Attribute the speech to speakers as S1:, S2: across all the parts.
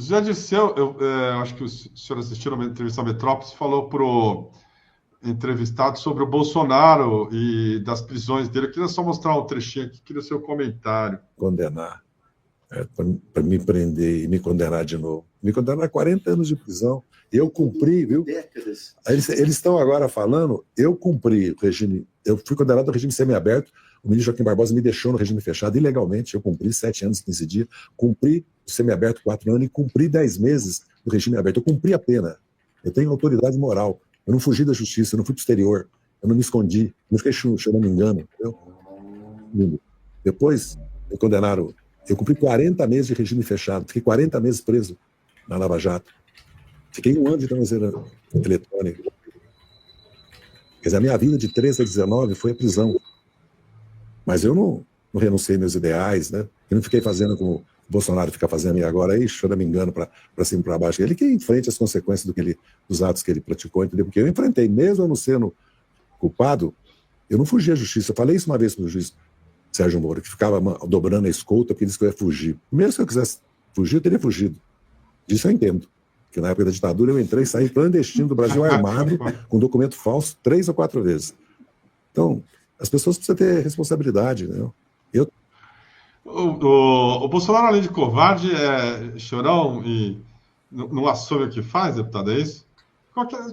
S1: Zé Dirceu, acho que o senhor assistiu uma entrevista à Metrópolis, falou para o entrevistado sobre o Bolsonaro e das prisões dele. Eu queria só mostrar um trechinho aqui, queria o seu comentário.
S2: Condenar, para me prender e me condenar de novo. Me condenar a 40 anos de prisão. Eu cumpri, viu? Décadas. Eles estão agora falando, eu cumpri o regime, eu fui condenado ao regime semiaberto, o ministro Joaquim Barbosa me deixou no regime fechado ilegalmente, eu cumpri 7 anos e 15 dias, cumpri o semiaberto 4 anos e cumpri 10 meses do regime aberto. Eu cumpri a pena. Eu tenho autoridade moral. Eu não fugi da justiça, eu não fui para o exterior, eu não me escondi, não fiquei chorando engano. Entendeu? Depois, me condenaram. Eu cumpri 40 meses de regime fechado, fiquei 40 meses preso na Lava Jato. Fiquei 1 ano de tornozeleira eletrônica. Quer dizer, a minha vida de 13 a 19 foi a prisão. Mas eu não renunciei meus ideais, né? Eu não fiquei fazendo como o Bolsonaro fica fazendo e agora aí, chora me engano para cima e para baixo. Ele que enfrente as consequências dos atos que ele praticou, entendeu? Porque eu enfrentei, mesmo eu não sendo culpado, eu não fugi à justiça. Eu falei isso uma vez para o juiz Sérgio Moro, que ficava dobrando a escolta porque disse que eu ia fugir. Mesmo se eu quisesse fugir, eu teria fugido. Disso eu entendo. Porque na época da ditadura eu entrei e saí clandestino do Brasil armado, com documento falso 3 ou 4 vezes. Então, as pessoas precisam ter responsabilidade, né?
S1: O Bolsonaro, além de covarde, é chorão e não assume o que faz, deputado, é isso?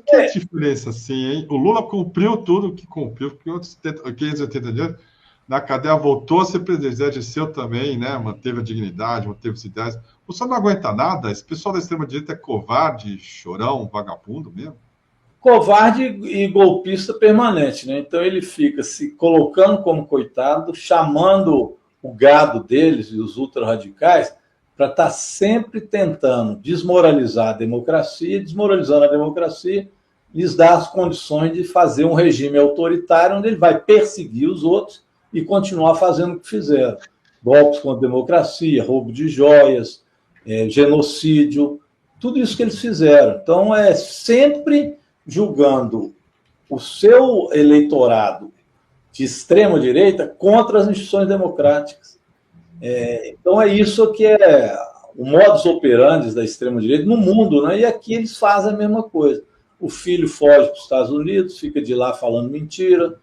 S1: Que é a diferença, assim, hein? O Lula cumpriu tudo o que cumpriu, porque outros 580 dias na cadeia voltou a ser presidente. Zé Dirceu também, né? Manteve a dignidade, manteve os ideais. O Bolsonaro não aguenta nada? Esse pessoal da extrema-direita é covarde, chorão, vagabundo mesmo?
S3: Covarde e golpista permanente, né? Então ele fica se colocando como coitado, chamando o gado deles e os ultra-radicais para estar sempre tentando desmoralizar a democracia, desmoralizando a democracia, lhes dar as condições de fazer um regime autoritário onde ele vai perseguir os outros e continuar fazendo o que fizeram. Golpes contra a democracia, roubo de joias, genocídio, tudo isso que eles fizeram. Então, é sempre julgando o seu eleitorado de extrema-direita contra as instituições democráticas. Então, é isso que é o modus operandi da extrema-direita no mundo, né? E aqui eles fazem a mesma coisa. O filho foge para os Estados Unidos, fica de lá falando mentira.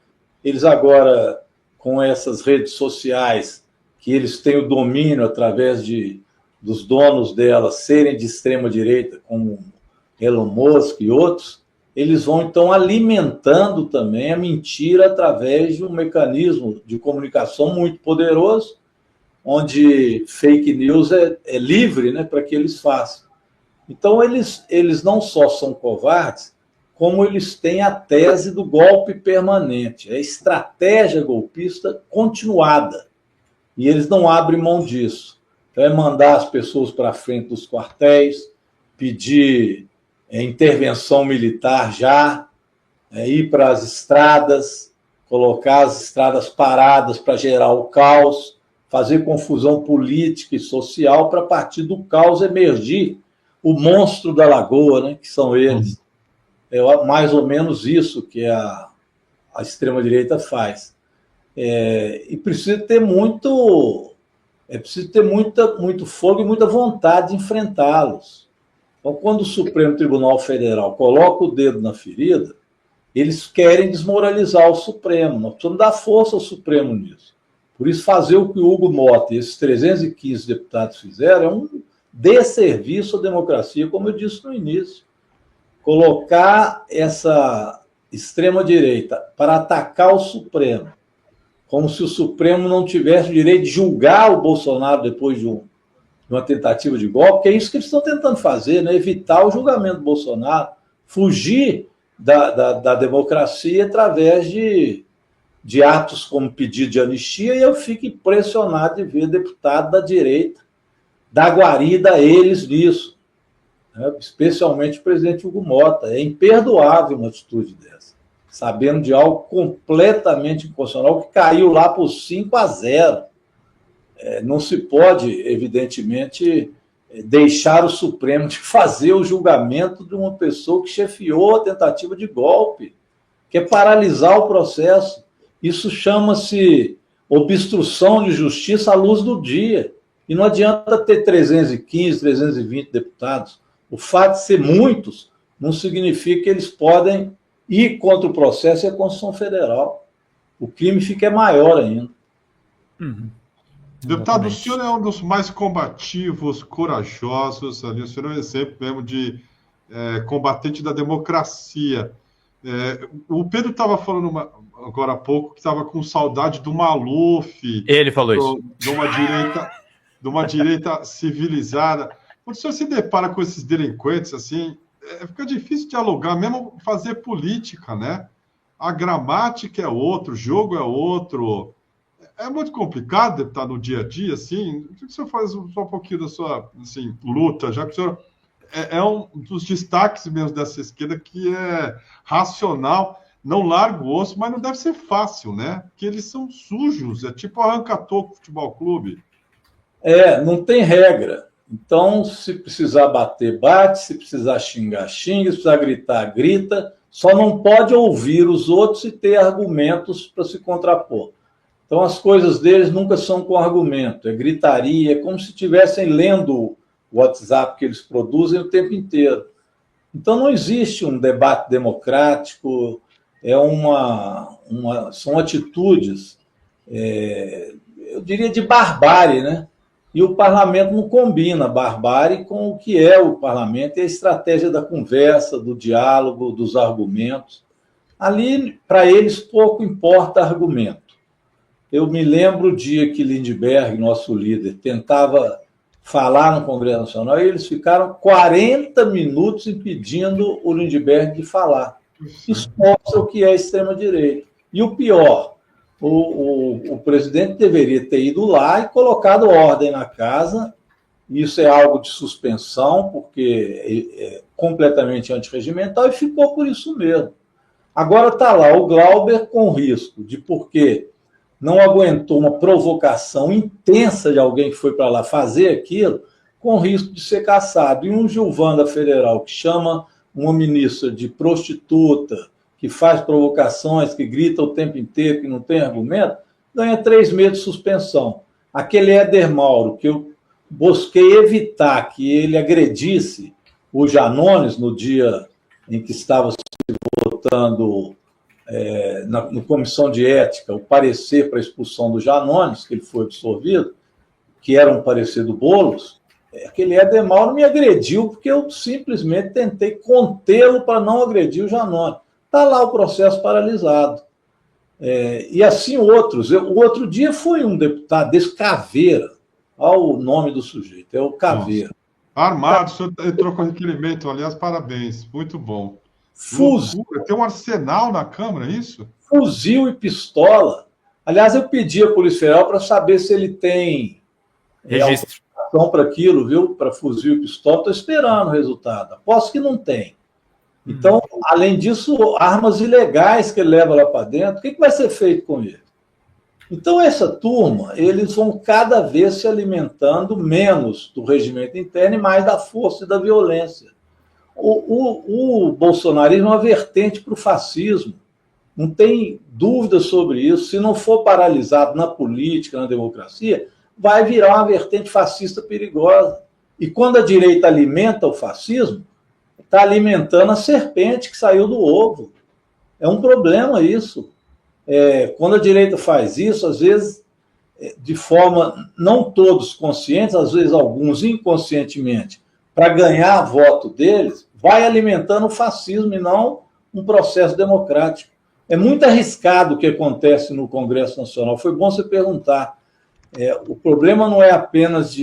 S3: Eles agora, com essas redes sociais, que eles têm o domínio através dos donos delas serem de extrema-direita, como Elon Musk e outros, eles vão, então, alimentando também a mentira através de um mecanismo de comunicação muito poderoso, onde fake news é livre, né, para que eles façam. Então, eles não só são covardes, como eles têm a tese do golpe permanente, a estratégia golpista continuada. E eles não abrem mão disso. Então, é mandar as pessoas para frente dos quartéis, pedir intervenção militar já, ir para as estradas, colocar as estradas paradas para gerar o caos, fazer confusão política e social para, a partir do caos, emergir o monstro da lagoa, né, que são eles. É mais ou menos isso que a extrema-direita faz. E precisa ter muito fogo e muita vontade de enfrentá-los. Então, quando o Supremo Tribunal Federal coloca o dedo na ferida, eles querem desmoralizar o Supremo. Nós precisamos dar força ao Supremo nisso. Por isso, fazer o que o Hugo Mota e esses 315 deputados fizeram é um desserviço à democracia, como eu disse no início. Colocar essa extrema-direita para atacar o Supremo, como se o Supremo não tivesse o direito de julgar o Bolsonaro depois de uma tentativa de golpe, que é isso que eles estão tentando fazer, né? Evitar o julgamento do Bolsonaro, fugir da democracia através de atos como pedido de anistia, e eu fico impressionado de ver deputado da direita dar guarida a eles nisso, né? Especialmente o presidente Hugo Mota. É imperdoável uma atitude dessa, sabendo de algo completamente inconstitucional que caiu lá por 5-0. Não se pode, evidentemente, deixar o Supremo de fazer o julgamento de uma pessoa que chefiou a tentativa de golpe, que é paralisar o processo. Isso chama-se obstrução de justiça à luz do dia. E não adianta ter 315, 320 deputados. O fato de ser muitos não significa que eles podem ir contra o processo e a Constituição Federal. O crime fica maior ainda.
S1: Deputado, o senhor é um dos mais combativos, corajosos, ali, o senhor é um exemplo mesmo de combatente da democracia. O Pedro estava falando agora há pouco que estava com saudade do Maluf.
S4: Ele falou isso.
S1: De uma direita civilizada. Quando o senhor se depara com esses delinquentes, assim, fica difícil dialogar, mesmo fazer política, né? A gramática é outro, o jogo é outro. É muito complicado, deputado, no dia a dia, assim. O que o senhor faz só um pouquinho da sua assim, luta, já que o senhor é um dos destaques mesmo dessa esquerda que é racional, não larga o osso, mas não deve ser fácil, né? Porque eles são sujos, é tipo arranca-toco futebol clube.
S3: Não tem regra. Então, se precisar bater, bate, se precisar xingar, xinga, se precisar gritar, grita, só não pode ouvir os outros e ter argumentos para se contrapor. Então, as coisas deles nunca são com argumento, é gritaria, é como se estivessem lendo o WhatsApp que eles produzem o tempo inteiro. Então, não existe um debate democrático, são atitudes, eu diria, de barbárie, né? E o parlamento não combina barbárie com o que é o parlamento e a estratégia da conversa, do diálogo, dos argumentos. Ali, para eles, pouco importa argumento. Eu me lembro o dia que Lindbergh, nosso líder, tentava falar no Congresso Nacional e eles ficaram 40 minutos impedindo o Lindbergh de falar. Isso mostra o que é a extrema-direita. E o pior, o presidente deveria ter ido lá e colocado ordem na casa. Isso é algo de suspensão, porque é completamente antirregimental, e ficou por isso mesmo. Agora está lá o Glauber com risco de, porque não aguentou uma provocação intensa de alguém que foi para lá fazer aquilo, com risco de ser caçado. E um Gilvan da Federal que chama uma ministra de prostituta, que faz provocações, que grita o tempo inteiro, que não tem argumento, ganha 3 meses de suspensão. Aquele Éder Mauro, que eu busquei evitar que ele agredisse o Janones no dia em que estava se votando na Comissão de Ética o parecer para a expulsão do Janones, que ele foi absolvido, que era um parecer do Boulos, aquele Éder Mauro me agrediu porque eu simplesmente tentei contê-lo para não agredir o Janones. Está lá o processo paralisado. E assim outros. O outro dia foi um deputado desse Caveira, olha o nome do sujeito, é o Caveira.
S1: Nossa. Armado, o senhor entrou com requerimento, aliás, parabéns, muito bom.
S3: Fuzil.
S1: Tem um arsenal na Câmara, é isso?
S3: Fuzil e pistola. Aliás, eu pedi à Polícia Federal para saber se ele tem
S4: registro
S3: para aquilo, viu? Para fuzil e pistola. Estou esperando o resultado. Aposto que não tem. Então, além disso, armas ilegais que ele leva lá para dentro, o que vai ser feito com ele? Então, essa turma, eles vão cada vez se alimentando menos do regimento interno e mais da força e da violência. O bolsonarismo é uma vertente para o fascismo. Não tem dúvida sobre isso. Se não for paralisado na política, na democracia, vai virar uma vertente fascista perigosa. E quando a direita alimenta o fascismo, está alimentando a serpente que saiu do ovo. É um problema isso. Quando a direita faz isso, às vezes, de forma não todos conscientes, às vezes alguns inconscientemente, para ganhar voto deles, vai alimentando o fascismo e não um processo democrático. É muito arriscado o que acontece no Congresso Nacional. Foi bom você perguntar. O problema não é apenas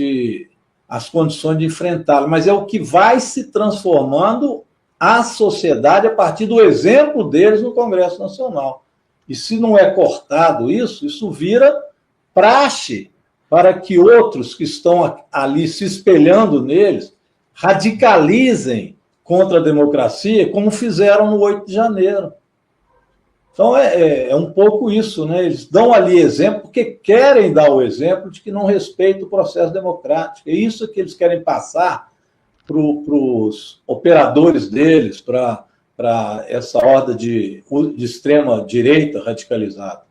S3: as condições de enfrentá-lo, mas é o que vai se transformando a sociedade a partir do exemplo deles no Congresso Nacional. E se não é cortado isso vira praxe para que outros que estão ali se espelhando neles radicalizem contra a democracia, como fizeram no 8 de janeiro. Então, é um pouco isso, né? Eles dão ali exemplo porque querem dar o exemplo de que não respeita o processo democrático. É isso que eles querem passar para os operadores deles, para essa horda de extrema-direita radicalizada.